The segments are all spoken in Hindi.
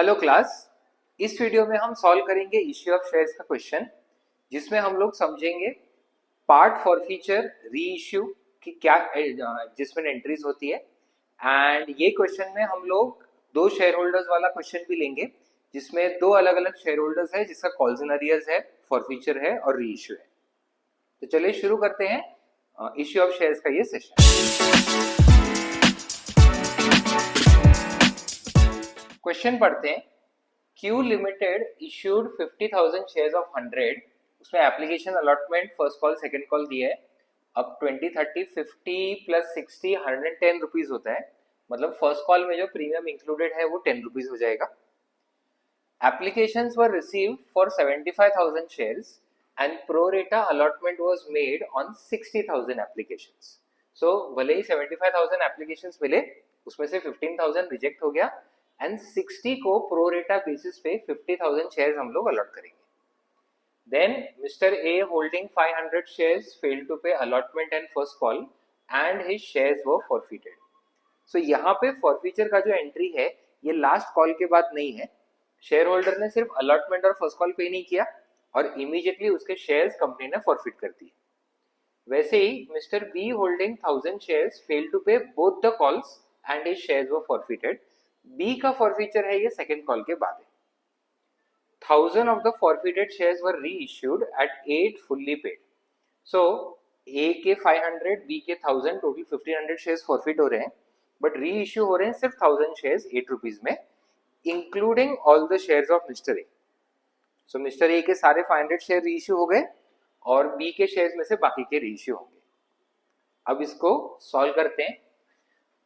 Hello class. इस वीडियो में हम सॉल्व करेंगे इश्यू ऑफ शेयर्स का क्वेश्चन, जिसमें हम लोग समझेंगे पार्ट फॉरफीचर री इश्यू की क्या जिसमें एंट्रीज होती है। एंड ये क्वेश्चन में हम लोग दो शेयर होल्डर्स वाला क्वेश्चन भी लेंगे, जिसमें दो अलग अलग शेयर होल्डर्स है, जिसका कॉल्स इन अरियर्स है, फॉरफीचर है और री इश्यू है। तो चलिए शुरू करते हैं इश्यू ऑफ शेयर्स का ये सेशन। क्वेश्चन पढ़ते हैं। Q limited issued 50,000 shares of 100। उसमें application allotment first call second call दिया है। अब 20 30 50 प्लस 60 110 रुपीज होता है। मतलब फर्स्ट कॉल में जो प्रीमियम इंक्लूडेड है वो 10 रुपीज हो जाएगा। Applications were received for 75,000 shares and pro rata allotment was made on 60,000 applications. So भले ही 75,000 एप्लीकेशंस मिले, उसमें से 15,000 रिजेक्ट हो गया एंड 60 को प्रो रेटा बेसिस पे 50,000 शेयर्स हम लोग अलॉट करेंगे। Then mister A holding 500 shares failed to pay allotment and first call and his shares were forfeited. So यहाँ पे फॉरफीचर का जो एंट्री है ये लास्ट कॉल के बाद नहीं है। शेयर होल्डर ने सिर्फ अलॉटमेंट और फर्स्ट कॉल पे नहीं किया और इमीडिएटली उसके शेयर्स कंपनी ने फॉरफिट कर दिए। वैसे ही mister B holding 1000 shares failed to pay both the calls and his shares were forfeited. B का फॉरफीचर है ये सेकेंड कॉल के बाद है। 1000 of the forfeited shares were reissued at 8 fully paid. So A के 500 बी के 1000 टोटल 1500 शेयर्स फॉरफिट हो रहे हैं, बट री इश्यू हो रहे हैं सिर्फ 1000 शेयर्स 8 रुपीज में, including all the shares of mister A. So mister A के सारे 500 शेयर री इश्यू हो गए और बी के शेयर्स में से बाकी के री इश्यू होंगे। अब इसको सॉल्व करते हैं।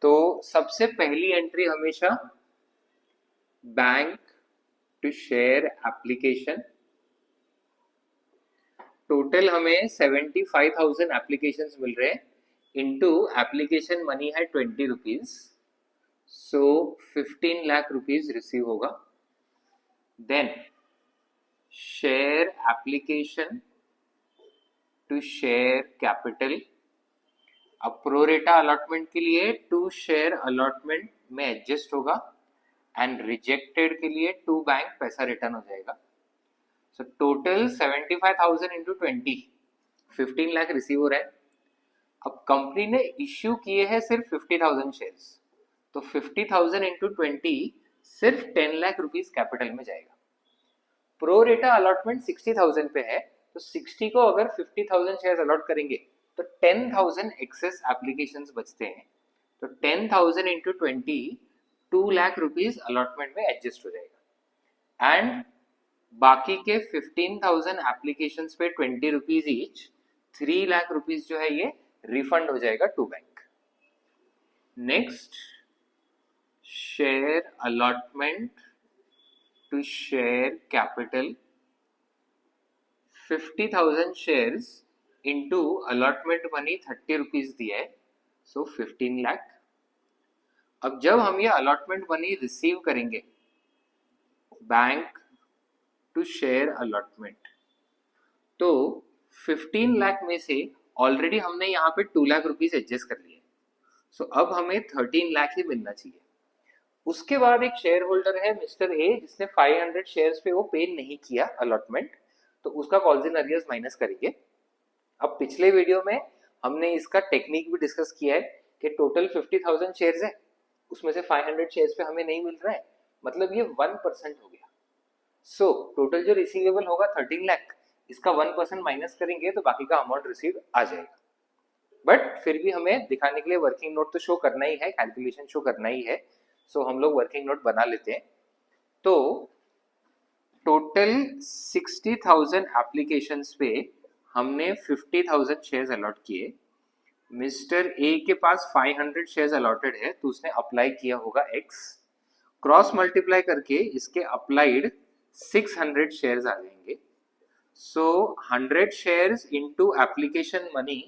तो सबसे पहली एंट्री हमेशा bank to share application. Total हमें 75,000 एप्लीकेशंस मिल रहे हैं, इनटू एप्लीकेशन मनी है 20 rupees, so 15 lakh rupees receive होगा। Then share application to share capital. अब प्रो रेटा अलॉटमेंट के लिए 2 शेयर अलॉटमेंट में एडजस्ट होगा एंड रिजेक्टेड के लिए 2 बैंक पैसा रिटर्न हो जाएगा। So total 75,000 into 20 15 lakh receive हो रहा है। अब कंपनी ने इश्यू किए हैं सिर्फ 50,000 शेयर्स, तो 50,000 इंटू 20 सिर्फ 10 लाख रुपीज कैपिटल में जाएगा। प्रो रेटा अलॉटमेंट 60,000 पे है, तो 60 को अगर 50,000 शेयर्स अलॉट करेंगे तो 10,000 एक्सेस एप्लीकेशंस बचते हैं। तो 10,000 इंटू 20 2 लाख रुपीज अलॉटमेंट में एडजस्ट हो जाएगा एंड बाकी के 15,000 एप्लीकेशंस पे 20 रुपीज ईच 3 लाख रुपीज जो है ये रिफंड हो जाएगा to bank. Next share allotment to share capital. 50,000 shares into allotment money 30 rupees दिया है, सो 15 लाख। अब जब हम ये अलॉटमेंट मनी रिसीव करेंगे बैंक टू शेयर अलॉटमेंट, तो 15 लाख में से ऑलरेडी हमने यहाँ पे 2 लाख रुपीज एडजस्ट कर लिए, सो अब हमें 13 लाख ही मिलना चाहिए। उसके बाद एक शेयर होल्डर है मिस्टर ए, जिसने 500 शेयर्स पे वो पे नहीं किया अलॉटमेंट, तो उसका कॉल्स इन अरियर्स माइनस करेंगे। अब पिछले वीडियो में हमने इसका टेक्निक भी डिस्कस किया है कि टोटल 50,000 शेयर्स है, उसमें से 500 शेयर्स पे हमें नहीं मिल रहा है, मतलब ये 1% हो गया। सो टोटल जो रिसीवेबल होगा 13 लाख, इसका 1% माइनस करेंगे तो बाकी का अमाउंट रिसीव आ जाएगा। बट फिर भी हमें दिखाने के लिए वर्किंग नोट तो शो करना ही है, कैलकुलेशन शो करना ही है, सो हम लोग वर्किंग नोट बना लेते हैं। तो टोटल 60,000 एप्लीकेशंस पे हमने 50,000 शेयर्स अलॉट किए। मिस्टर ए के पास 500 शेयर्स अलॉटेड है, तो उसने अप्लाई किया होगा x, क्रॉस मल्टीप्लाई करके इसके अप्लाइड 600 शेयर्स आ जाएंगे। सो 100 शेयर्स इनटू एप्लीकेशन मनी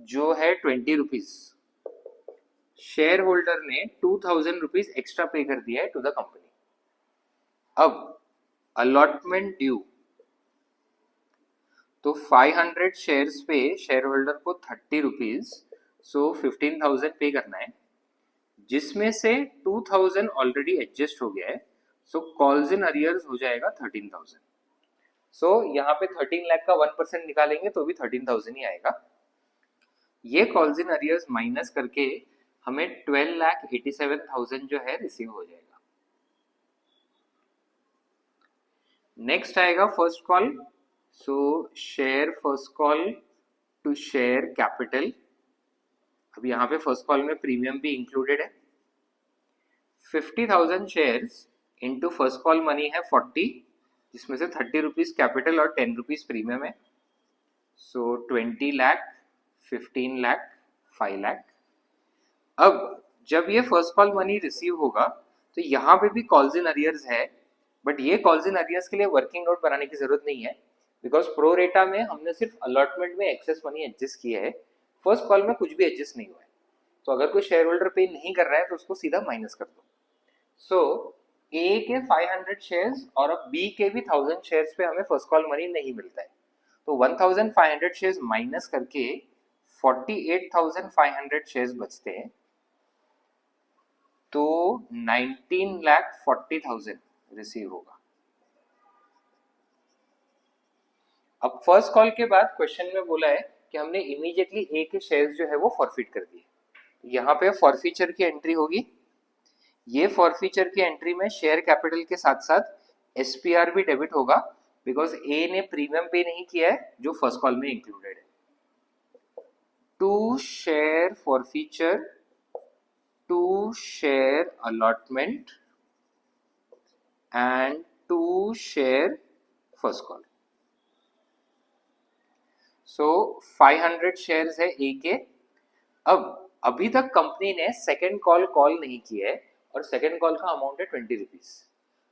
जो है 20 रुपीज, शेयर होल्डर ने 2,000 रुपीज एक्स्ट्रा पे कर दिया है टू द कंपनी। अब अलॉटमेंट ड्यू, तो 500 शेयर्स पे शेयर होल्डर को 30 रुपीज, सो 15,000 पे करना है, जिसमें से 2,000 ऑलरेडी एडजस्ट हो गया है, सो कॉल्स इन अरियर्स हो जाएगा 13,000। सो यहाँ पे 13 लाख का 1% निकालेंगे तो भी 13,000 ही आएगा। ये कॉल्स इन अरियर्स माइनस करके हमें 12,87,000 जो है रिसीव हो जाएगा। नेक्स्ट आएगा first call. So share first call to share capital. अब यहाँ पे फर्स्ट कॉल में प्रीमियम भी इंक्लूडेड है। 50,000 shares into first call money है 40, जिसमें से 30 रुपीज कैपिटल और 10 रुपीज प्रीमियम है। सो 20 लाख, 15 लाख, 5 लाख। अब जब ये फर्स्ट कॉल मनी रिसीव होगा तो यहाँ पे भी कॉल्स इन अरियर्स है, बट ये कॉल्स इन अरियर्स के लिए वर्किंग नोट बनाने की जरूरत नहीं है, बिकॉज प्रो रेटा में हमने सिर्फ अलॉटमेंट में एक्सेस मनी एडजस्ट किया है, फर्स्ट कॉल में कुछ भी एडजस्ट नहीं हुआ है। तो अगर कोई शेयर होल्डर पे नहीं कर रहा है तो उसको सीधा माइनस कर दो। सो ए के 500 शेयर्स और अब बी के भी 1000 शेयर्स पे हमें फर्स्ट कॉल मनी नहीं मिलता है, तो 1500 शेयर्स माइनस करके 48,500 शेयर्स बचते हैं, तो 19,40,000 रिसीव होगा। अब फर्स्ट कॉल के बाद क्वेश्चन में बोला है कि हमने इमीडिएटली ए के शेयर्स जो है वो फॉरफिट कर दिए। यहाँ पे फॉरफीचर की एंट्री होगी। ये फॉरफीचर की एंट्री में शेयर कैपिटल के साथ साथ एसपीआर भी डेबिट होगा, बिकॉज ए ने प्रीमियम पे नहीं किया है जो फर्स्ट कॉल में इंक्लूडेड है। To share forfeiture to share allotment and to share first call. So 500 shares है ए के। अब अभी तक कंपनी ने सेकेंड कॉल नहीं किया है और सेकेंड कॉल का अमाउंट है 20 रुपीज।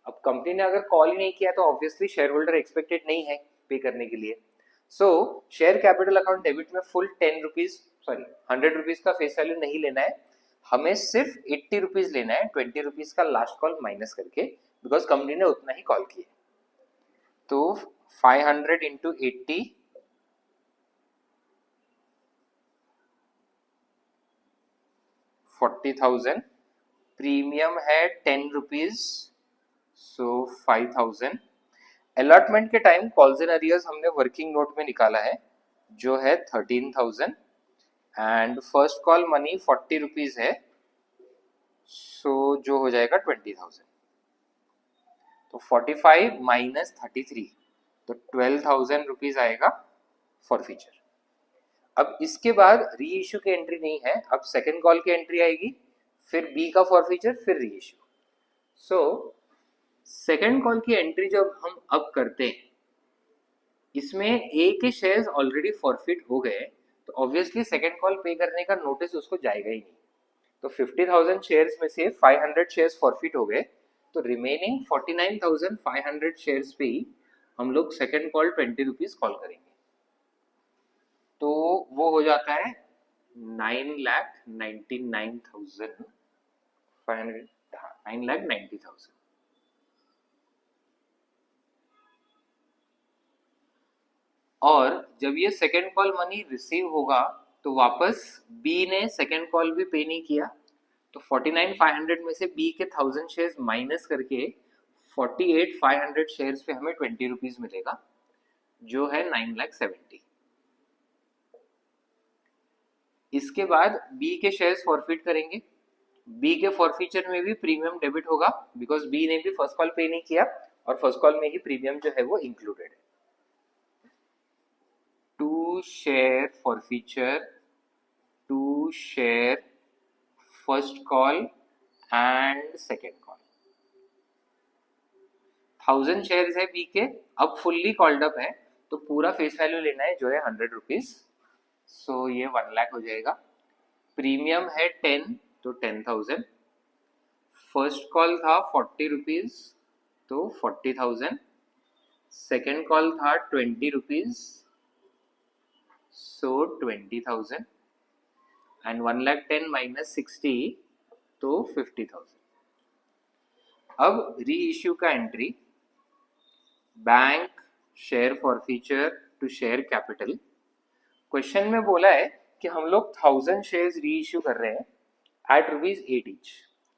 अब कंपनी ने अगर कॉल ही नहीं किया तो ऑब्वियसली शेयर होल्डर एक्सपेक्टेड नहीं है पे करने के लिए। सो शेयर कैपिटल अकाउंट डेबिट में फुल 100 रुपीज का फेस वैल्यू नहीं लेना है, हमें सिर्फ 80 रुपीज लेना है, 20 रुपीज का लास्ट कॉल माइनस करके, बिकॉज कंपनी ने उतना ही कॉल किया। तो 500 इंटू 80 40,000, प्रीमियम है 10 रुपीज, सो 5,000। अलॉटमेंट के टाइम कॉल्स इन अरियर्स हमने वर्किंग नोट में निकाला है जो है 13,000 and first call money 40 rupees है, सो जो हो जाएगा 20,000। तो 45 माइनस 33 तो 12,000 रुपीज आएगा फॉर फीचर। अब इसके बाद री इश्यू की एंट्री नहीं है, अब सेकेंड कॉल की एंट्री आएगी, फिर बी का फॉर फीचर, फिर री इश्यू। सो सेकेंड कॉल की एंट्री जब हम अब करते हैं, इसमें ए के शेयर्स ऑलरेडी फॉरफिट हो गए, तो ऑब्वियसली सेकेंड कॉल पे करने का नोटिस उसको जाएगा ही नहीं। तो 50,000 शेयर्स में से 500 शेयर्स फॉरफिट हो गए, तो रिमेनिंग 49,500 शेयर्स पे ही हम लोग सेकेंड कॉल 20 रुपीज कॉल करेंगे। तो वो हो जाता है 9,99,500, 9,90,000। और जब ये सेकेंड कॉल मनी रिसीव होगा तो वापस बी ने सेकेंड कॉल भी पे नहीं किया, तो 49,500 में से बी के 1000 शेयर्स माइनस करके 48,500 शेयर्स पे हमें 20 रुपीज मिलेगा, जो है 9,70,000। इसके बाद बी के शेयर्स फॉरफिट करेंगे। बी के फॉरफीचर में भी प्रीमियम डेबिट होगा, बिकॉज बी ने भी फर्स्ट कॉल पे नहीं किया और फर्स्ट कॉल में ही प्रीमियम जो है वो इंक्लूडेड है। To share forfeiture to share first call and second call. 1000 shares है बी के, अब फुल्ली कॉल्ड अप है, तो पूरा फेस वैल्यू लेना है जो है 100 रुपीज, सो ये 1 लाख हो जाएगा। प्रीमियम है 10, तो 10,000। फर्स्ट कॉल था 40 रुपीज, तो 40,000। सेकेंड कॉल था 20 रुपीज, सो 20,000 एंड 1,10,000 माइनस 60 तो 50,000। अब री इश्यू का entry, bank share forfeiture to share capital. Question में बोला है कि हम लोग 1000 शेयर्स री इश्यू कर रहे हैं एट रुपीज 8 ईच।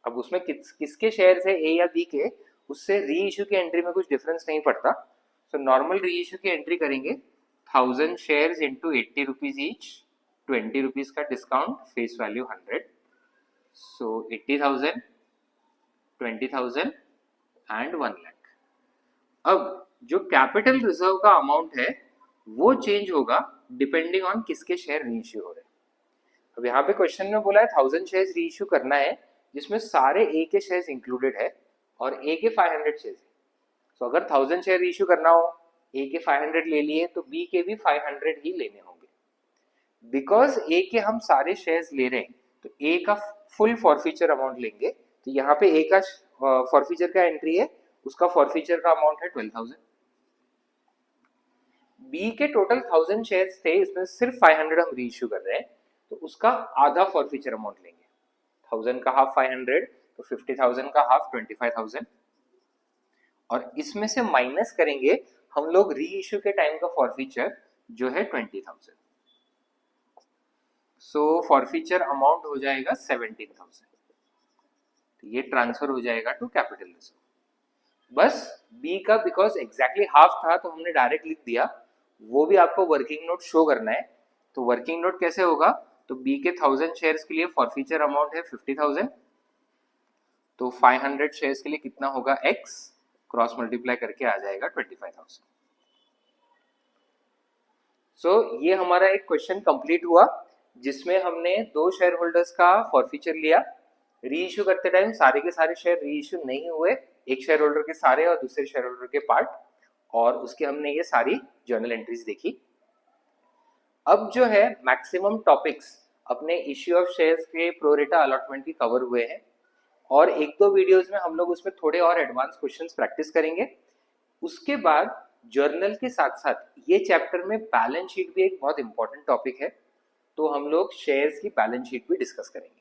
अब उसमें किसके शेयर्स है ए या बी के, उससे री इशू की एंट्री में कुछ डिफरेंस नहीं पड़ता। सो नॉर्मल री इशू की एंट्री करेंगे 1000 shares into 80 rupees each, 20 rupees का discount, face value 100, so 80,000, 20,000 and 1 lakh. अब जो कैपिटल रिजर्व का अमाउंट है वो चेंज होगा डिपेंडिंग ऑन किसके शेयर री इश्यू हो रहे हैं। अब यहाँ पे क्वेश्चन में बोला है 1000 शेयर्स री इश्यू करना है जिसमें सारे ए के शेयर्स इंक्लूडेड है और ए के 500 शेयर्स है। तो अगर 1000 शेयर इश्यू करना हो, ए के 500 ले लिए तो बी के भी 500 ही लेने होंगे। बिकॉज ए के हम सारे शेयर्स ले रहे हैं तो ए का फुल फॉरफीचर अमाउंट लेंगे। तो यहाँ पे ए का फॉरफीचर का एंट्री है, उसका फॉरफीचर का अमाउंट है 12,000। बी के टोटल 1000 शेयर्स थे, इसमें सिर्फ 500 हम री इश्यू कर रहे हैं तो उसका आधा फॉरफीचर अमाउंट लेंगे। 1000 का हाफ 500, तो 50,000 का हाफ 25,000, और इसमें से माइनस करेंगे हम लोग री इश्यू के टाइम का फॉरफीचर जो है 20,000। सो फॉरफीचर अमाउंट हो जाएगा 17,000। तो ये ट्रांसफर हो जाएगा टू कैपिटल रिजर्व। बस बी का बिकॉज एग्जैक्टली हाफ था तो हमने डायरेक्ट लिख दिया, वो भी आपको वर्किंग नोट शो करना है। तो वर्किंग नोट कैसे होगा, तो बी के 1000 शेयर्स के लिए फॉरफीचर अमाउंट है 50,000, तो 500 शेयर्स के लिए कितना होगा x, क्रॉस मल्टीप्लाई करके आ जाएगा 25,000। सो ये हमारा एक क्वेश्चन कंप्लीट हुआ जिसमें हमने दो शेयर होल्डर्स का फॉरफीचर लिया। री इश्यू करते टाइम सारे के सारे शेयर री इश्यू नहीं हुए, एक शेयर होल्डर के सारे और दूसरे शेयर होल्डर के पार्ट, और उसके हमने ये सारी जर्नल एंट्रीज देखी। अब जो है मैक्सिमम टॉपिक्स अपने इश्यू ऑफ शेयर्स के प्रोरेटा अलॉटमेंट की कवर हुए हैं, और एक दो वीडियोस में हम लोग उसमें थोड़े और एडवांस क्वेश्चंस प्रैक्टिस करेंगे। उसके बाद जर्नल के साथ साथ ये चैप्टर में बैलेंस शीट भी एक बहुत इंपॉर्टेंट टॉपिक है, तो हम लोग शेयर्स की बैलेंस शीट भी डिस्कस करेंगे।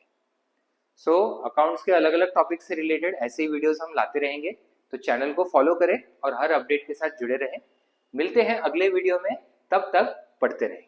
सो अकाउंट्स के अलग अलग टॉपिक से रिलेटेड ऐसे ही वीडियोस हम लाते रहेंगे, तो चैनल को फॉलो करें और हर अपडेट के साथ जुड़े रहें। मिलते हैं अगले वीडियो में, तब तक पढ़ते रहें।